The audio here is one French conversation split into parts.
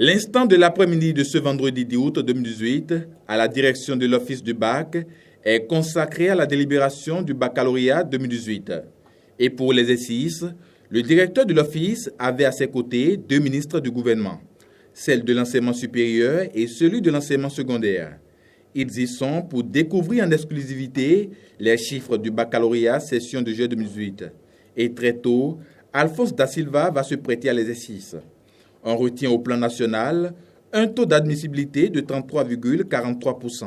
L'instant de l'après-midi de ce vendredi 10 août 2018, à la direction de l'Office du bac, est consacré à la délibération du baccalauréat 2018. Et pour l'exercice, le directeur de l'Office avait à ses côtés deux ministres du gouvernement, celle de l'enseignement supérieur et celui de l'enseignement secondaire. Ils y sont pour découvrir en exclusivité les chiffres du baccalauréat session de juillet 2018. Et très tôt, Alphonse Da Silva va se prêter à l'exercice. On retient au plan national un taux d'admissibilité de 33,43%,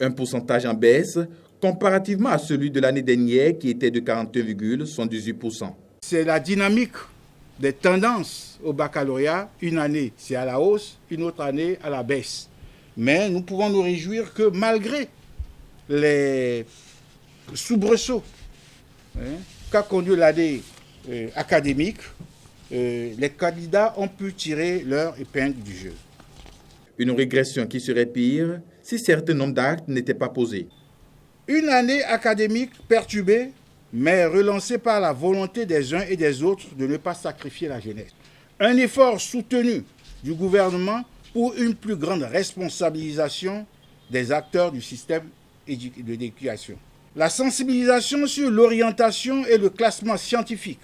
un pourcentage en baisse comparativement à celui de l'année dernière qui était de 41,78%. C'est la dynamique des tendances au baccalauréat. Une année, c'est à la hausse, une autre année, à la baisse. Mais nous pouvons nous réjouir que malgré les soubresauts qu'a conduit l'année académique, les candidats ont pu tirer leur épingle du jeu. Une régression qui serait pire si certains nombres d'actes n'étaient pas posés. Une année académique perturbée, mais relancée par la volonté des uns et des autres de ne pas sacrifier la jeunesse. Un effort soutenu du gouvernement pour une plus grande responsabilisation des acteurs du système d'éducation. La sensibilisation sur l'orientation et le classement scientifique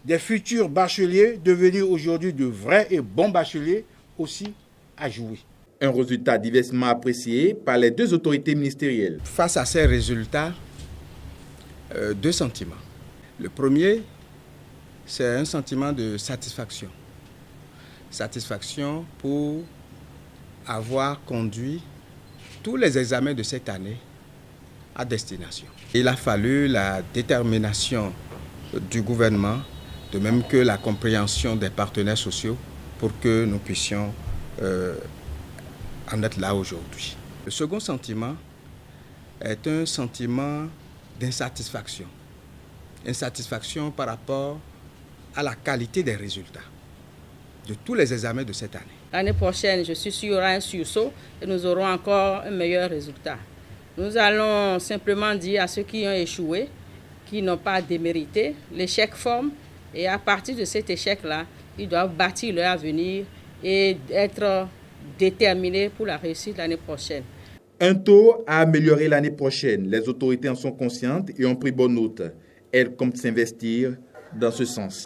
des futurs bacheliers devenus aujourd'hui de vrais et bons bacheliers aussi à jouer. Un résultat diversement apprécié par les deux autorités ministérielles. Face à ces résultats, deux sentiments. Le premier, c'est un sentiment de satisfaction. Satisfaction pour avoir conduit tous les examens de cette année à destination. Il a fallu la détermination du gouvernement, de même que la compréhension des partenaires sociaux pour que nous puissions en être là aujourd'hui. Le second sentiment est un sentiment d'insatisfaction. Insatisfaction par rapport à la qualité des résultats de tous les examens de cette année. L'année prochaine, je suis sûr, il y aura un sursaut et nous aurons encore un meilleur résultat. Nous allons simplement dire à ceux qui ont échoué, qui n'ont pas démérité, l'échec forme et à partir de cet échec-là, ils doivent bâtir leur avenir et être déterminés pour la réussite l'année prochaine. Un taux à améliorer l'année prochaine. Les autorités en sont conscientes et ont pris bonne note. Elles comptent s'investir dans ce sens.